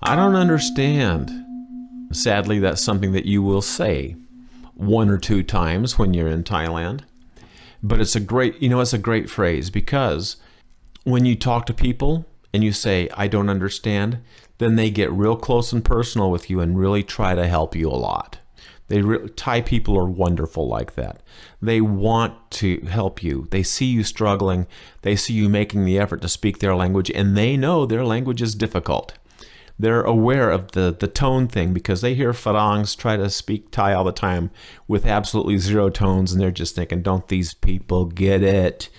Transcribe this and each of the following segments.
I don't understand. Sadly, that's something that you will say one or two times when you're in Thailand. But it's a great phrase because when you talk to people and you say, I don't understand, then they get real close and personal with you and really try to help you a lot. Thai people are wonderful like that. They want to help you. They see you struggling. They see you making the effort to speak their language, and they know their language is difficult. They're aware of the tone thing because they hear farangs try to speak Thai all the time with absolutely zero tones, and they're just thinking, don't these people get it?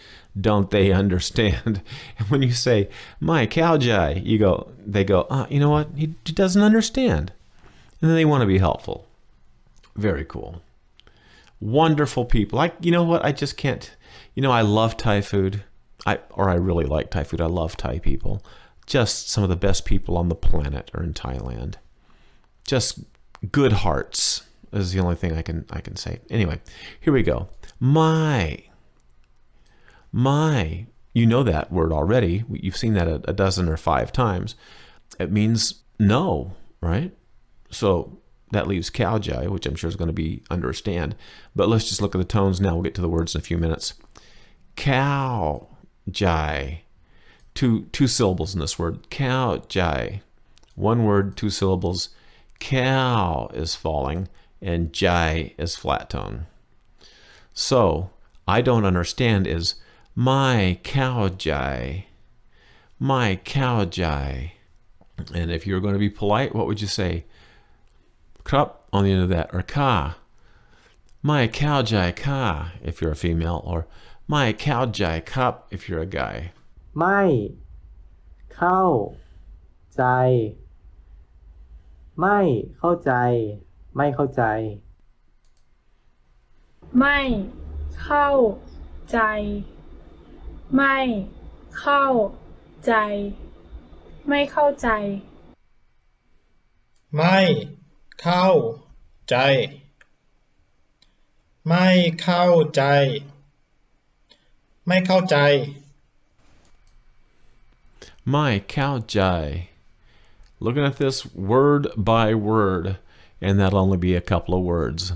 Don't they understand? And when you say, my Kaljai, they go, you know what? He doesn't understand. And then they want to be helpful. Very cool. Wonderful people. You know what? I just can't, I love Thai food. I really like Thai food. I love Thai people. Just some of the best people on the planet are in Thailand. Just good hearts is the only thing I can say. Anyway, here we go. My. You know that word already. You've seen that a dozen or 5 times. It means no, right? So that leaves Kaljai, which I'm sure is going to be understand. But let's just look at the tones now. We'll get to the words in a few minutes. Kaljai. Two syllables in this word. Kaljai. One word, 2 syllables. Cow is falling and jai is flat tone. So I don't understand is my Kaljai. My Kaljai. And if you're going to be polite, what would you say? Krup on the end of that, or ka. My Kaljai ka if you're a female, or my Kaljai cup if you're a guy. ไม่เข้าใจไม่เข้าใจไม่เข้าใจไม่เข้าใจไม่เข้าใจไม่เข้าใจไม่เข้าใจไม่เข้าใจไม่เข้าใจ My Kaljai. Looking at this word by word, and that'll only be a couple of words.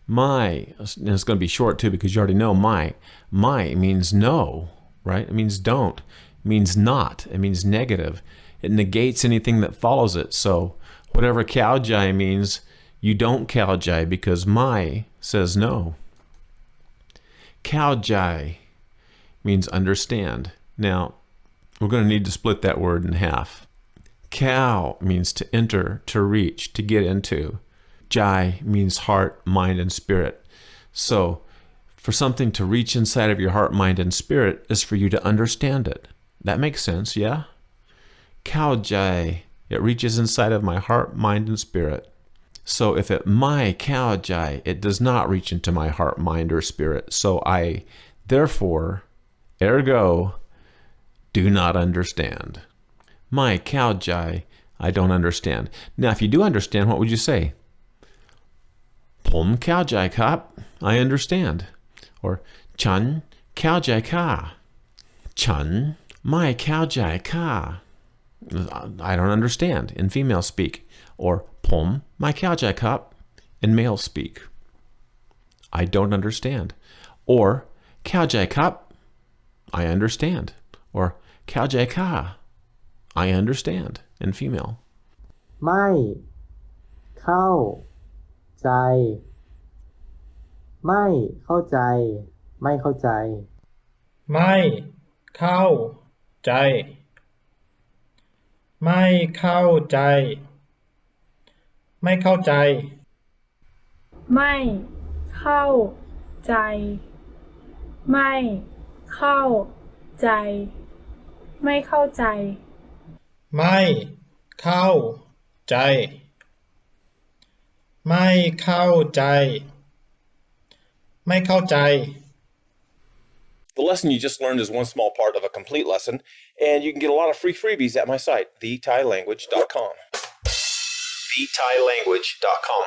My, and it's going to be short too because you already know my. My means no, right? It means don't. It means not. It means negative. It negates anything that follows it. So whatever Kaljai means, you don't Kaljai because my says no. Kaljai means understand. Now, we're going to need to split that word in half. Kal means to enter, to reach, to get into. Jai means heart, mind, and spirit. So for something to reach inside of your heart, mind, and spirit is for you to understand it. That makes sense, yeah? Kaljai, it reaches inside of my heart, mind, and spirit. So if my Kaljai, it does not reach into my heart, mind, or spirit. So I, therefore, ergo, do not understand. My Kaljai, I don't understand. Now, if you do understand, what would you say? Pom Kaljai kap, I understand. Or Chun Kaljai ka. Chun my Kaljai ka. I don't understand in female speak. Or Pom my Kaljai kap in male speak. I don't understand. Or Kaljai kap, I understand. Or Kaljai ka, I understand in female. ไม่เข้าใจไม่เข้าใจไม่เข้าใจไม่เข้าใจไม่เข้าใจไม่เข้าใจไม่เข้าใจไม่เข้าใจไม่เข้าใจไม่เข้าใจไม่เข้าใจไม่เข้าใจ The lesson you just learned is one small part of a complete lesson, and you can get a lot of free freebies at my site, thetailanguage.com. thetailanguage.com